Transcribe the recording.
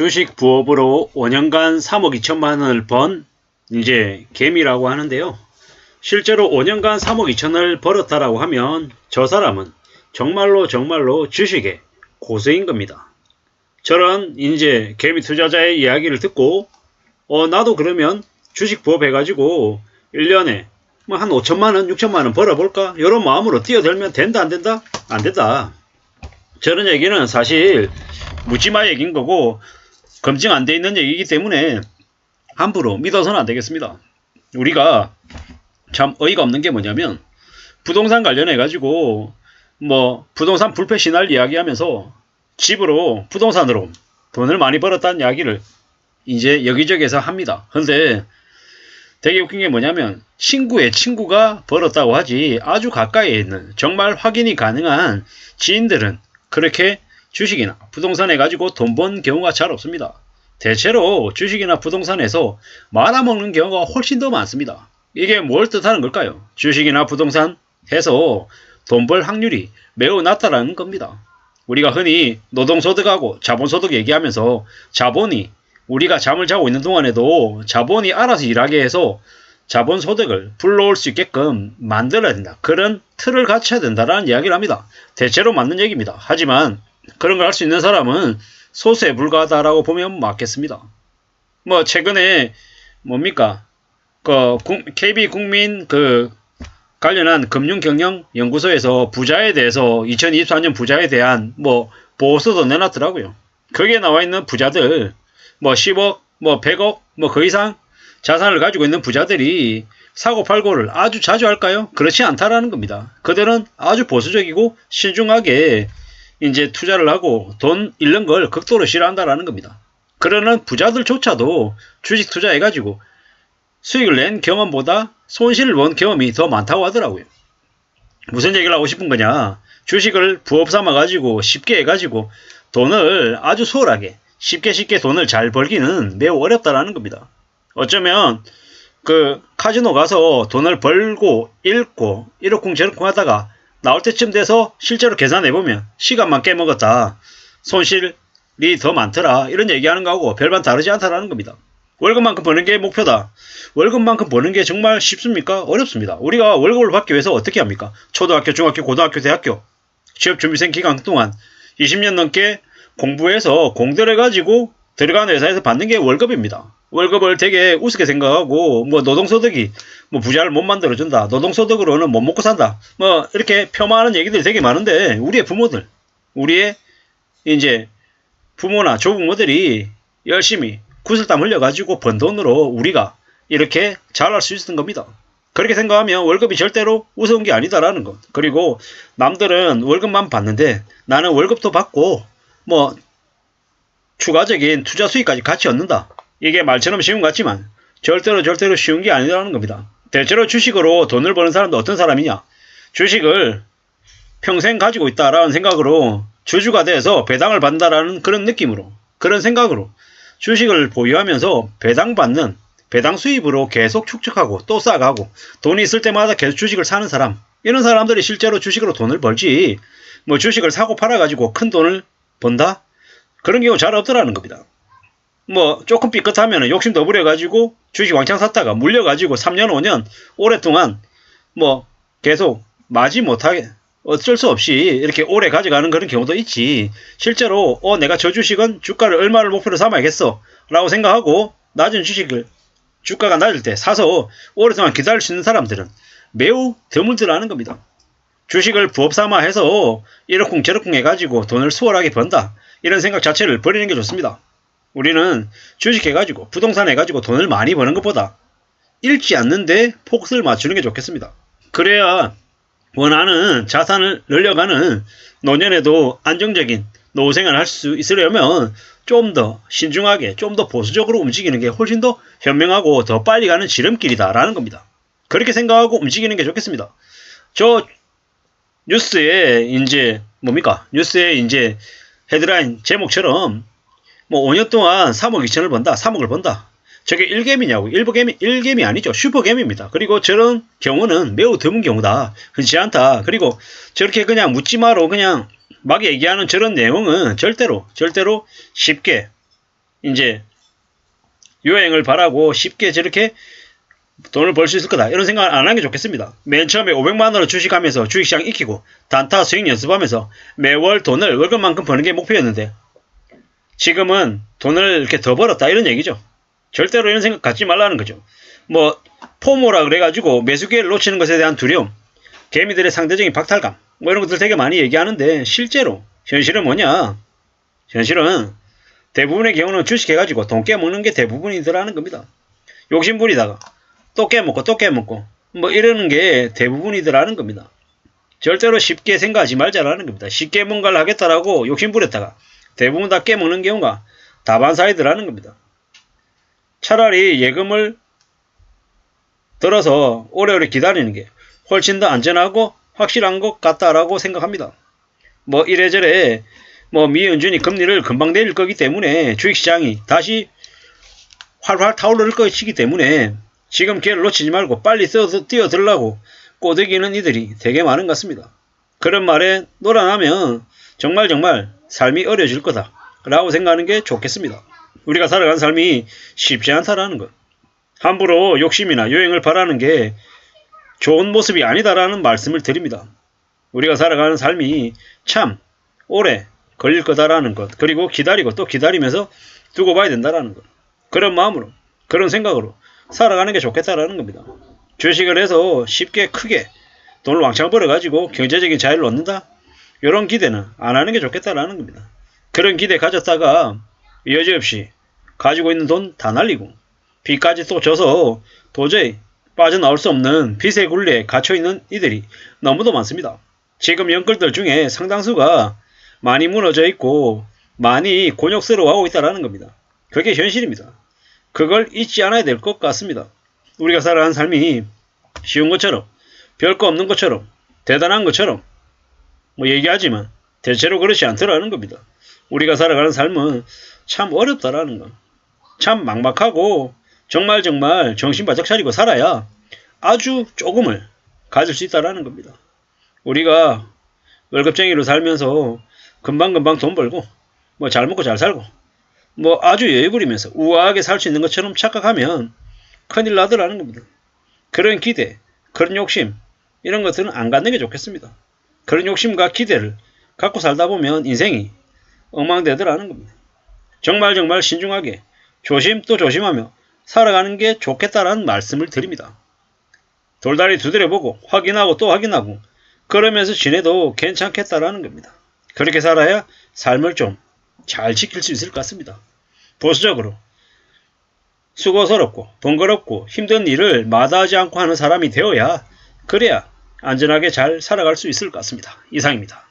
주식 부업으로 5년간 3억 2천만 원을 번 이제 개미라고 하는데요. 실제로 5년간 3억 2천을 벌었다라고 하면 저 사람은 정말로 주식의 고수인 겁니다. 저런 이제 개미 투자자의 이야기를 듣고 나도 그러면 주식 부업 해가지고 1년에 뭐 한 5천만 원, 6천만 원 벌어볼까? 이런 마음으로 뛰어들면 된다, 안 된다? 안 된다. 저런 얘기는 사실 묻지마 얘기인 거고 검증 안 돼 있는 얘기이기 때문에 함부로 믿어서는 안 되겠습니다. 우리가 참 어이가 없는 게 뭐냐면 부동산 관련해 가지고 뭐 부동산 불패 신할 이야기하면서 집으로 부동산으로 돈을 많이 벌었다는 이야기를 이제 여기저기에서 합니다. 근데 되게 웃긴 게 뭐냐면 친구의 친구가 벌었다고 하지 아주 가까이에 있는 정말 확인이 가능한 지인들은 그렇게 주식이나 부동산에 가지고 돈 번 경우가 잘 없습니다. 대체로 주식이나 부동산에서 말아먹는 경우가 훨씬 더 많습니다. 이게 뭘 뜻하는 걸까요? 주식이나 부동산 해서 돈 벌 확률이 매우 낮다라는 겁니다. 우리가 흔히 노동소득하고 자본소득 얘기하면서 자본이 우리가 잠을 자고 있는 동안에도 자본이 알아서 일하게 해서 자본소득을 불러올 수 있게끔 만들어야 된다. 그런 틀을 갖춰야 된다라는 이야기를 합니다. 대체로 맞는 얘기입니다. 하지만 그런 걸 할 수 있는 사람은 소수에 불과하다라고 보면 맞겠습니다. 뭐 최근에 뭡니까 KB국민 관련한 금융경영연구소에서 부자에 대해서 2024년 부자에 대한 뭐 보고서도 내놨더라고요. 거기에 나와 있는 부자들 뭐 10억 뭐 100억 뭐 그 이상 자산을 가지고 있는 부자들이 사고팔고를 아주 자주 할까요? 그렇지 않다라는 겁니다. 그들은 아주 보수적이고 신중하게 이제 투자를 하고 돈 잃는 걸 극도로 싫어한다라는 겁니다. 그러는 부자들조차도 주식 투자해가지고 수익을 낸 경험보다 손실을 본 경험이 더 많다고 하더라고요. 무슨 얘기를 하고 싶은 거냐? 주식을 부업 삼아가지고 쉽게 해가지고 돈을 아주 수월하게 쉽게 돈을 잘 벌기는 매우 어렵다라는 겁니다. 어쩌면 카지노 가서 돈을 벌고 잃고 이러쿵저러쿵 하다가 나올 때쯤 돼서 실제로 계산해보면 시간만 깨먹었다. 손실이 더 많더라. 이런 얘기하는 거하고 별반 다르지 않다라는 겁니다. 월급만큼 버는 게 목표다. 월급만큼 버는 게 정말 쉽습니까? 어렵습니다. 우리가 월급을 받기 위해서 어떻게 합니까? 초등학교, 중학교, 고등학교, 대학교 취업준비생 기간 동안 20년 넘게 공부해서 공들여가지고 들어가는 회사에서 받는 게 월급입니다. 월급을 되게 우습게 생각하고 뭐 노동소득이 뭐 부자를 못 만들어준다. 노동소득으로는 못 먹고 산다. 뭐 이렇게 폄하하는 얘기들이 되게 많은데 우리의 부모들, 우리의 이제 부모나 조부모들이 열심히 구슬땀 흘려가지고 번 돈으로 우리가 이렇게 잘할 수 있었던 겁니다. 그렇게 생각하면 월급이 절대로 우스운 게 아니다라는 것. 그리고 남들은 월급만 받는데 나는 월급도 받고 뭐 추가적인 투자 수익까지 같이 얻는다. 이게 말처럼 쉬운 것 같지만 절대로 쉬운 게 아니라는 겁니다. 대체로 주식으로 돈을 버는 사람도 어떤 사람이냐? 주식을 평생 가지고 있다라는 생각으로 주주가 돼서 배당을 받는다라는 그런 느낌으로 그런 생각으로 주식을 보유하면서 배당 수입으로 계속 축적하고 또 쌓아가고 돈이 있을 때마다 계속 주식을 사는 사람, 이런 사람들이 실제로 주식으로 돈을 벌지 뭐 주식을 사고 팔아가지고 큰 돈을 번다? 그런 경우 잘 없더라는 겁니다. 뭐 조금 삐끗하면 욕심 더 부려가지고 주식 왕창 샀다가 물려가지고 3년 5년 오랫동안 뭐 계속 마지 못하게 어쩔 수 없이 이렇게 오래 가져가는 그런 경우도 있지. 실제로 내가 저 주식은 주가를 얼마를 목표로 삼아야겠어 라고 생각하고 낮은 주식을 주가가 낮을 때 사서 오랫동안 기다릴 수 있는 사람들은 매우 드물더라는 겁니다. 주식을 부업 삼아 해서 이러쿵 저러쿵 해가지고 돈을 수월하게 번다, 이런 생각 자체를 버리는 게 좋습니다. 우리는 주식 해가지고 부동산 해가지고 돈을 많이 버는 것보다 잃지 않는데 폭을 맞추는 게 좋겠습니다. 그래야 원하는 자산을 늘려가는 노년에도 안정적인 노후생활을 할 수 있으려면 좀 더 신중하게 좀 더 보수적으로 움직이는 게 훨씬 더 현명하고 더 빨리 가는 지름길이다라는 겁니다. 그렇게 생각하고 움직이는 게 좋겠습니다. 저 뉴스에 이제 뉴스에 이제 헤드라인 제목처럼 뭐 5년 동안 3억 2천을 번다, 3억을 번다. 저게 1개미냐고. 1개미 아니죠. 슈퍼개미입니다. 그리고 저런 경우는 매우 드문 경우다. 흔치 않다. 그리고 저렇게 그냥 묻지마로 그냥 막 얘기하는 저런 내용은 절대로 쉽게 이제 여행을 바라고 쉽게 저렇게 돈을 벌 수 있을 거다. 이런 생각을 안 하는 게 좋겠습니다. 맨 처음에 500만원으로 주식하면서 주식시장 익히고 단타 수익 연습하면서 매월 돈을 월급만큼 버는 게 목표였는데 지금은 돈을 이렇게 더 벌었다 이런 얘기죠. 절대로 이런 생각 갖지 말라는 거죠. 뭐 포모라 그래가지고 매수 기회를 놓치는 것에 대한 두려움, 개미들의 상대적인 박탈감 뭐 이런 것들 되게 많이 얘기하는데 실제로 현실은 뭐냐? 현실은 대부분의 경우는 주식해가지고 돈 깨먹는 게 대부분이더라는 겁니다. 욕심부리다가 또 깨먹고 또 깨먹고 뭐 이러는 게 대부분이더라는 겁니다. 절대로 쉽게 생각하지 말자라는 겁니다. 쉽게 뭔가를 하겠다라고 욕심부렸다가 대부분 다 깨먹는 경우가 다반사이더라는 겁니다. 차라리 예금을 들어서 오래오래 기다리는 게 훨씬 더 안전하고 확실한 것 같다라고 생각합니다. 뭐 이래저래 뭐 미연준이 금리를 금방 내릴 거기 때문에 주식시장이 다시 활활 타오를 것이기 때문에 지금 기회를 놓치지 말고 빨리 뛰어들라고 꼬드기는 이들이 되게 많은 것 같습니다. 그런 말에 놀아나면 정말 삶이 어려질 거다 라고 생각하는 게 좋겠습니다. 우리가 살아가는 삶이 쉽지 않다라는 것. 함부로 욕심이나 요행을 바라는 게 좋은 모습이 아니다라는 말씀을 드립니다. 우리가 살아가는 삶이 참 오래 걸릴 거다라는 것. 그리고 기다리고 또 기다리면서 두고 봐야 된다라는 것. 그런 마음으로 그런 생각으로 살아가는 게 좋겠다라는 겁니다. 주식을 해서 쉽게 크게 돈을 왕창 벌어가지고 경제적인 자유를 얻는다? 이런 기대는 안 하는 게 좋겠다라는 겁니다. 그런 기대 가졌다가 여지없이 가지고 있는 돈 다 날리고 빚까지 또 져서 도저히 빠져나올 수 없는 빚의 굴레에 갇혀있는 이들이 너무도 많습니다. 지금 연끌들 중에 상당수가 많이 무너져 있고 많이 곤욕스러워하고 있다는 겁니다. 그게 현실입니다. 그걸 잊지 않아야 될 것 같습니다. 우리가 살아가는 삶이 쉬운 것처럼 별거 없는 것처럼 대단한 것처럼 뭐 얘기하지만 대체로 그렇지 않더라는 겁니다. 우리가 살아가는 삶은 참 어렵다라는 것. 참 막막하고 정말 정신 바짝 차리고 살아야 아주 조금을 가질 수 있다라는 겁니다. 우리가 월급쟁이로 살면서 금방금방 돈 벌고 뭐 잘 먹고 잘 살고 뭐 아주 여유 부리면서 우아하게 살 수 있는 것처럼 착각하면 큰일 나더라는 겁니다. 그런 기대, 그런 욕심 이런 것들은 안 갖는 게 좋겠습니다. 그런 욕심과 기대를 갖고 살다 보면 인생이 엉망되더라는 겁니다. 정말 신중하게 조심 또 조심하며 살아가는 게 좋겠다라는 말씀을 드립니다. 돌다리 두드려보고 확인하고 또 확인하고 그러면서 지내도 괜찮겠다라는 겁니다. 그렇게 살아야 삶을 좀 잘 지킬 수 있을 것 같습니다. 보수적으로 수고스럽고 번거롭고 힘든 일을 마다하지 않고 하는 사람이 되어야 그래야 안전하게 잘 살아갈 수 있을 것 같습니다. 이상입니다.